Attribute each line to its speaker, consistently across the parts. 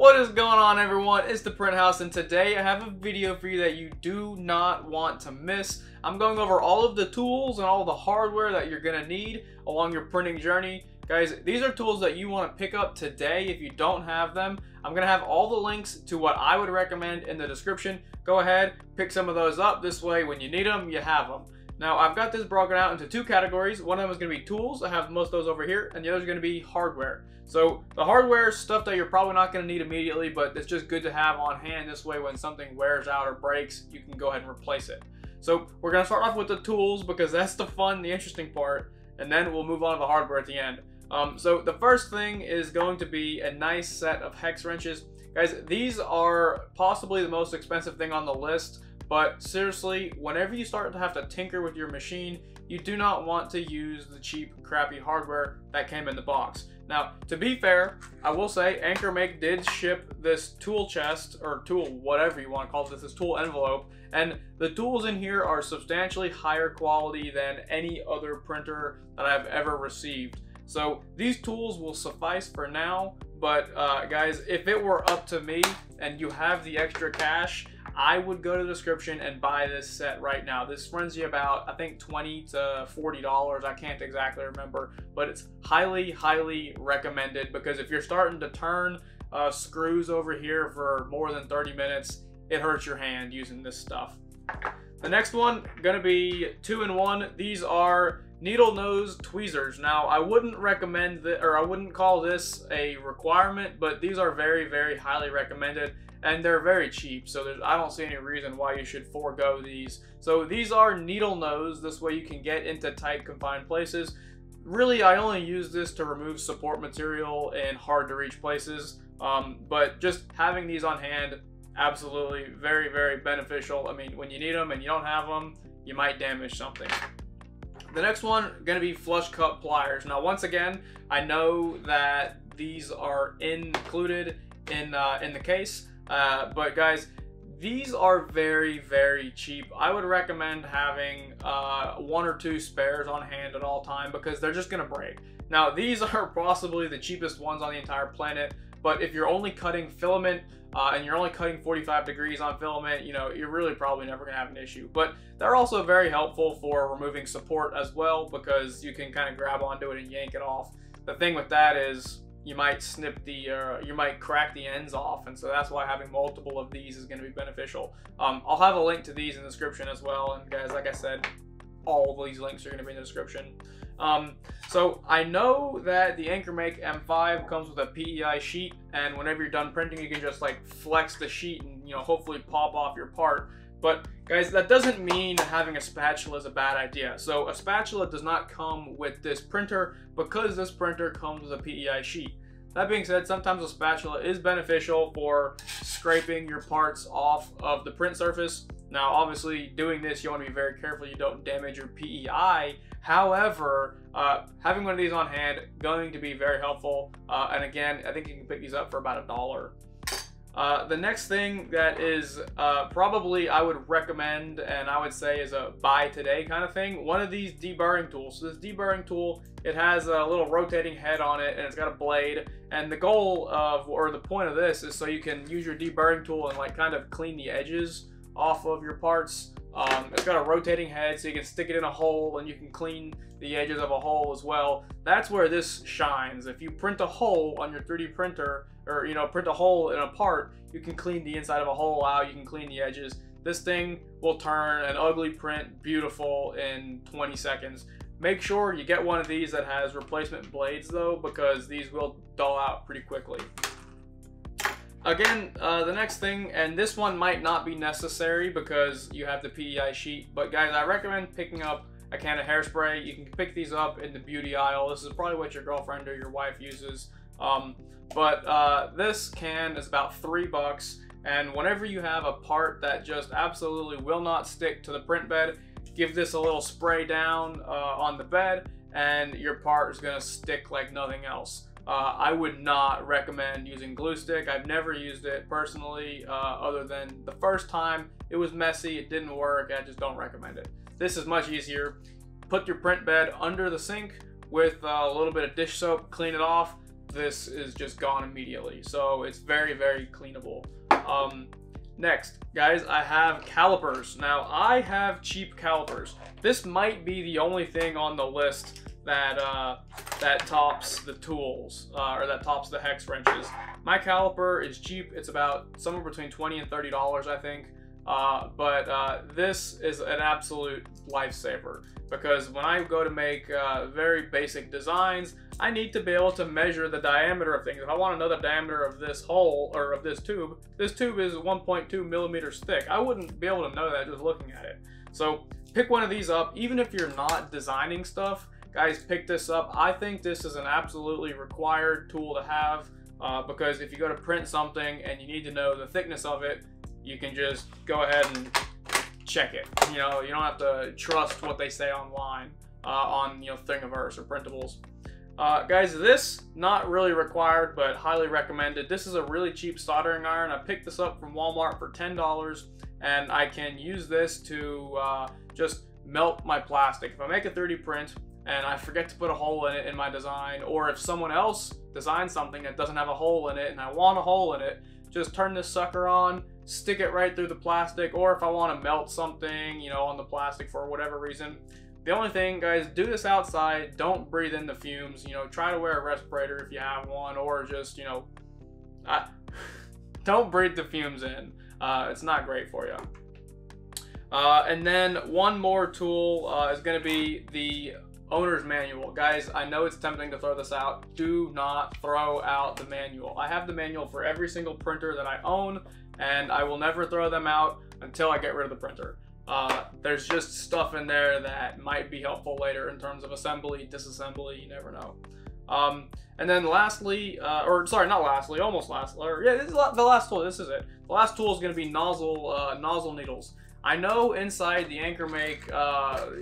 Speaker 1: What is going on, everyone? It's the Print House, and today I have a video for you that you do not want to miss. I'm going over all of the tools and all of the hardware that you're going to need along your printing journey. Guys, these are tools that you want to pick up today if you don't have them. I'm going to have all the links to what I would recommend in the description. Go ahead, pick some of those up. This way, when you need them, you have them. Now, I've got this broken out into two categories. One of them is going to be tools. I have most of those over here, and the other is going to be hardware. So the hardware is stuff that you're probably not going to need immediately, but it's just good to have on hand. This way, when something wears out or breaks, you can go ahead and replace it. So we're going to start off with the tools because that's the fun, the interesting part, and then we'll move on to the hardware at the end. So the first thing is going to be a nice set of hex wrenches. Guys, these are possibly the most expensive thing on the list. But seriously, whenever you start to have to tinker with your machine, you do not want to use the cheap, crappy hardware that came in the box. Now, to be fair, I will say AnkerMake did ship this tool chest, or tool, whatever you want to call it, this tool envelope, and the tools in here are substantially higher quality than any other printer that I've ever received. So these tools will suffice for now, but guys, if it were up to me and you have the extra cash, I would go to the description and buy this set right now. This runs you about, I think, $20 to $40. I can't exactly remember, but it's highly, highly recommended because if you're starting to turn screws over here for more than 30 minutes, it hurts your hand using this stuff. The next one, gonna be 2-in-1. These are needle nose tweezers. Now, I wouldn't recommend that, or I wouldn't call this a requirement, but these are very, very highly recommended. And they're very cheap, so I don't see any reason why you should forego these. So these are needle nose. This way you can get into tight, confined places. Really, I only use this to remove support material in hard to reach places. But just having these on hand, absolutely very, very beneficial. I mean, when you need them and you don't have them, you might damage something. The next one, gonna be flush cut pliers. Now, once again, I know that these are included in the case. But guys, these are very, very cheap. I would recommend having 1 or 2 spares on hand at all time because they're just gonna break. Now, these are possibly the cheapest ones on the entire planet, but if you're only cutting filament and you're only cutting 45 degrees on filament, you know, you're really probably never gonna have an issue. But they're also very helpful for removing support as well because you can kind of grab onto it and yank it off. The thing with that is, you might snip the, you might crack the ends off, and so that's why having multiple of these is going to be beneficial. I'll have a link to these in the description as well, and guys, like I said, all of these links are going to be in the description. So I know that the AnkerMake M5 comes with a PEI sheet, and whenever you're done printing, you can just like flex the sheet and, you know, hopefully pop off your part. But guys, that doesn't mean having a spatula is a bad idea. So a spatula does not come with this printer because this printer comes with a PEI sheet. That being said, sometimes a spatula is beneficial for scraping your parts off of the print surface. Now, obviously, doing this, you want to be very careful you don't damage your PEI. However, having one of these on hand, going to be very helpful. And again, I think you can pick these up for about $1. The next thing that is probably I would recommend and I would say is a buy today kind of thing, one of these deburring tools. So this deburring tool, it has a little rotating head on it and it's got a blade, and the goal of, or the point of this, is so you can use your deburring tool and like kind of clean the edges off of your parts. It's got a rotating head so you can stick it in a hole and you can clean the edges of a hole as well. That's where this shines. If you print a hole on your 3D printer, or, you know, print a hole in a part, you can clean the inside of a hole out, you can clean the edges. This thing will turn an ugly print beautiful in 20 seconds. Make sure you get one of these that has replacement blades though, because these will dull out pretty quickly. Again, the next thing, and this one might not be necessary because you have the PEI sheet, but guys, I recommend picking up a can of hairspray. You can pick these up in the beauty aisle. This is probably what your girlfriend or your wife uses. This can is about $3, and whenever you have a part that just absolutely will not stick to the print bed, give this a little spray down on the bed, and your part is going to stick like nothing else. I would not recommend using glue stick. I've never used it personally, other than the first time. It was messy, it didn't work, I just don't recommend it. This is much easier. Put your print bed under the sink with a little bit of dish soap, clean it off. this is just gone immediately. So it's very, very cleanable. Next, guys, I have calipers. Now, I have cheap calipers. This might be the only thing on the list that that tops the tools, or that tops the hex wrenches. My caliper is cheap. It's about somewhere between $20 and $30, I think. But this is an absolute lifesaver, because when I go to make very basic designs, I need to be able to measure the diameter of things. If I want to know the diameter of this hole, or of this tube is 1.2 millimeters thick. I wouldn't be able to know that just looking at it. So pick one of these up. Even if you're not designing stuff, guys, pick this up. I think this is an absolutely required tool to have, because if you go to print something and you need to know the thickness of it, you can just go ahead and check it. You know, you don't have to trust what they say online on, you know, Thingiverse or printables. Guys, this not really required, but highly recommended. This is a really cheap soldering iron. I picked this up from Walmart for $10, and I can use this to just melt my plastic. If I make a 3D print and I forget to put a hole in it in my design, or if someone else designs something that doesn't have a hole in it and I want a hole in it, just turn this sucker on, stick it right through the plastic. Or if I want to melt something, you know, on the plastic for whatever reason. The only thing, guys, do this outside. Don't breathe in the fumes. You know, try to wear a respirator if you have one, or just, you know, don't breathe the fumes in. It's not great for you. And then one more tool is going to be the owner's manual. Guys, I know it's tempting to throw this out. Do not throw out the manual. I have the manual for every single printer that I own, and I will never throw them out until I get rid of the printer. There's just stuff in there that might be helpful later in terms of assembly, disassembly, you never know. And then lastly, or sorry, not lastly, almost lastly, or yeah, this is the last tool. This is it. The last tool is going to be nozzle needles. I know inside the AnkerMake,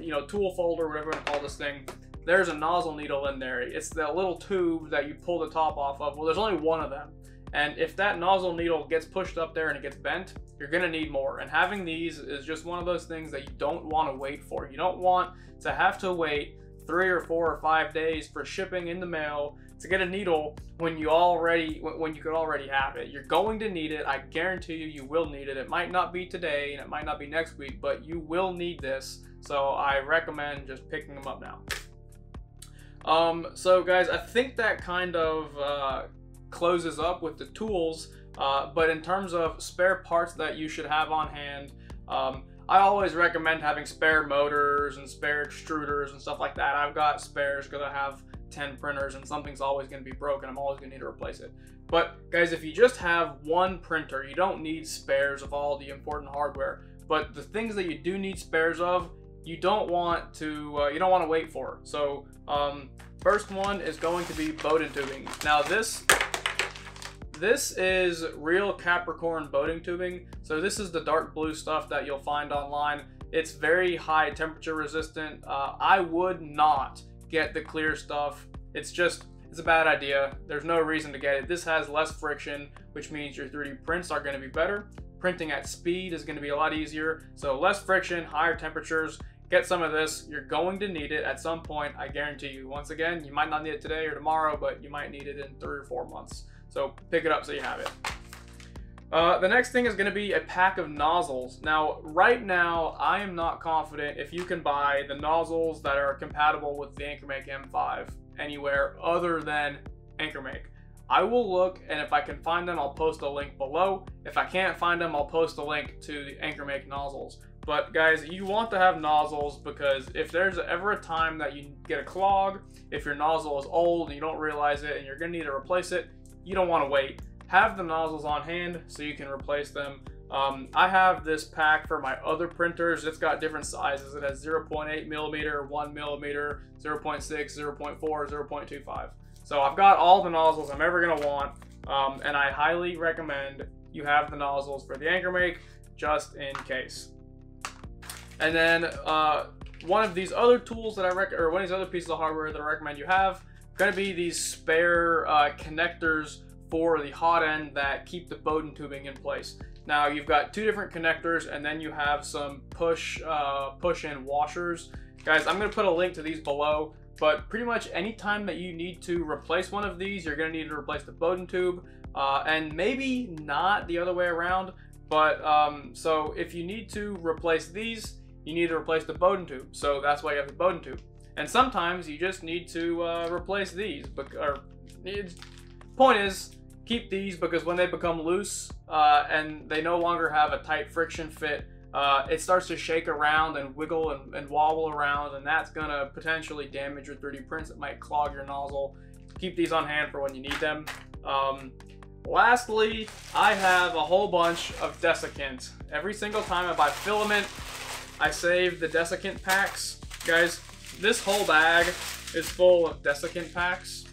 Speaker 1: you know, tool folder, whatever you want to call this thing, there's a nozzle needle in there. It's that little tube that you pull the top off of. Well, there's only one of them. And if that nozzle needle gets pushed up there and it gets bent, you're gonna need more. And having these is just one of those things that you don't want to wait for. You don't want to have to wait 3 or 4 or 5 days for shipping in the mail to get a needle when you could already have it. You're going to need it. I guarantee you, you will need it. It might not be today and it might not be next week, but you will need this. So I recommend just picking them up now. So guys, I think that kind of closes up with the tools, but in terms of spare parts that you should have on hand, I always recommend having spare motors and spare extruders and stuff like that. I've got spares because I have 10 printers and something's always going to be broken. I'm always going to need to replace it. But guys, if you just have one printer, you don't need spares of all the important hardware. But the things that you do need spares of, you don't want to wait for. So first one is going to be boating tubing. Now this is real Capricorn boating tubing. So this is the dark blue stuff that you'll find online. It's very high temperature resistant. I would not get the clear stuff. It's a bad idea. There's no reason to get it. This has less friction, which means your 3D prints are going to be better. Printing at speed is going to be a lot easier. So less friction, higher temperatures. Get some of this. You're going to need it at some point, I guarantee you. Once again, you might not need it today or tomorrow, but you might need it in 3 or 4 months. So pick it up so you have it. The next thing is going to be a pack of nozzles. Now, right now, I am not confident if you can buy the nozzles that are compatible with the AnkerMake M5 anywhere other than AnkerMake. I will look, and if I can find them, I'll post a link below. If I can't find them, I'll post a link to the AnkerMake nozzles. But guys, you want to have nozzles because if there's ever a time that you get a clog, if your nozzle is old and you don't realize it and you're going to need to replace it, you don't want to wait. Have the nozzles on hand so you can replace them. I have this pack for my other printers. It's got different sizes. It has 0.8 millimeter, 1 millimeter, 0.6, 0.4, 0.25. So I've got all the nozzles I'm ever going to want, and I highly recommend you have the nozzles for the AnkerMake just in case. And then one of these other tools that one of these other pieces of hardware that I recommend you have going to be these spare connectors for the hot end that keep the boating tubing in place. Now you've got 2 different connectors, and then you have some push-in washers. Guys, I'm going to put a link to these below, but pretty much any time that you need to replace one of these, you're going to need to replace the Bowden tube, and maybe not the other way around. But so if you need to replace these, you need to replace the Bowden tube. So that's why you have the Bowden tube. And sometimes you just need to replace these. Point is, keep these because when they become loose and they no longer have a tight friction fit, it starts to shake around and wiggle and wobble around, and that's gonna potentially damage your 3D prints. It might clog your nozzle. Keep these on hand for when you need them. Lastly, I have a whole bunch of desiccant. Every single time I buy filament, I save the desiccant packs. Guys, this whole bag is full of desiccant packs.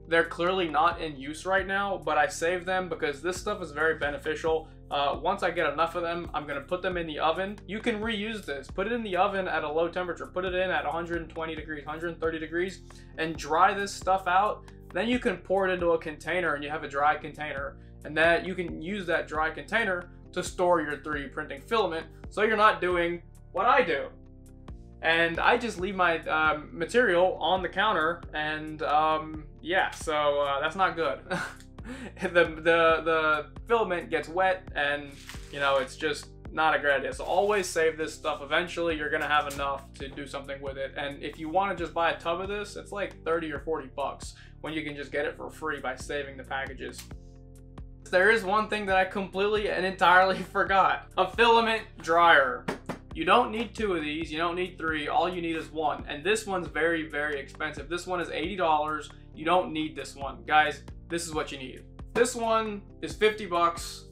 Speaker 1: They're clearly not in use right now, but I save them because this stuff is very beneficial. Once I get enough of them, I'm gonna put them in the oven. You can reuse this. Put it in the oven at a low temperature. Put it in at 120 degrees, 130 degrees, and dry this stuff out. Then you can pour it into a container and you have a dry container. And that you can use that dry container to store your 3D printing filament, so you're not doing what I do. And I just leave my material on the counter, and yeah, so that's not good. the filament gets wet, and you know, it's just not a great idea. So always save this stuff. Eventually you're gonna have enough to do something with it. And if you want to just buy a tub of this, it's like 30 or 40 bucks when you can just get it for free by saving the packages. There is one thing that I completely and entirely forgot: a filament dryer. You don't need 2 of these, you don't need 3, all you need is 1. And this one's very, very expensive. This one is $80. You don't need this one. Guys, this is what you need. This one is 50 bucks.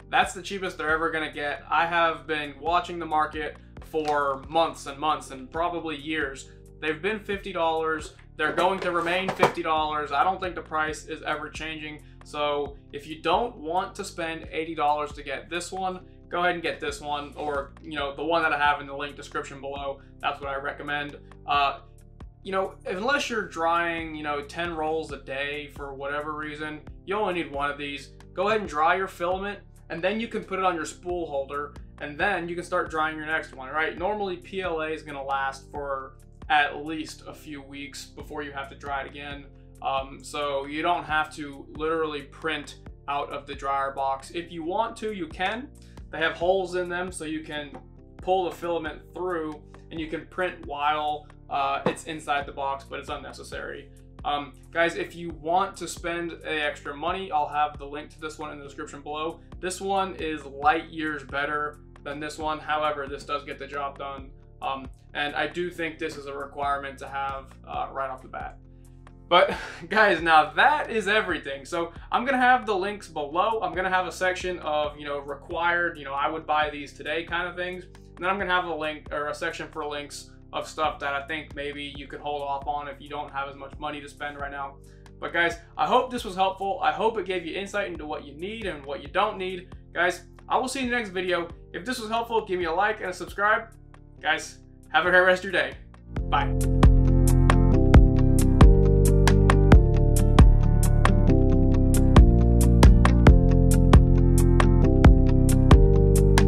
Speaker 1: That's the cheapest they're ever gonna get. I have been watching the market for months and months and probably years. They've been $50. They're going to remain $50. I don't think the price is ever changing. So if you don't want to spend $80 to get this one, go ahead and get this one, or you know, the one that I have in the link description below. That's what I recommend. You know, unless you're drying, you know, 10 rolls a day for whatever reason, you only need 1 of these. Go ahead and dry your filament, and then you can put it on your spool holder, and then you can start drying your next one, right? Normally PLA is gonna last for at least a few weeks before you have to dry it again. So you don't have to literally print out of the dryer box. If you want to, you can. They have holes in them so you can pull the filament through and you can print while it's inside the box, but it's unnecessary. Guys, if you want to spend extra money, I'll have the link to this one in the description below. This one is light years better than this one. However, this does get the job done. And I do think this is a requirement to have right off the bat. But guys, now that is everything. So I'm gonna have the links below. I'm gonna have a section of, you know, required, you know, I would buy these today kind of things. And then I'm gonna have a link or a section for links of stuff that I think maybe you could hold off on if you don't have as much money to spend right now. But guys, I hope this was helpful. I hope it gave you insight into what you need and what you don't need. Guys, I will see you in the next video. If this was helpful, give me a like and a subscribe. Guys, have a great rest of your day. Bye.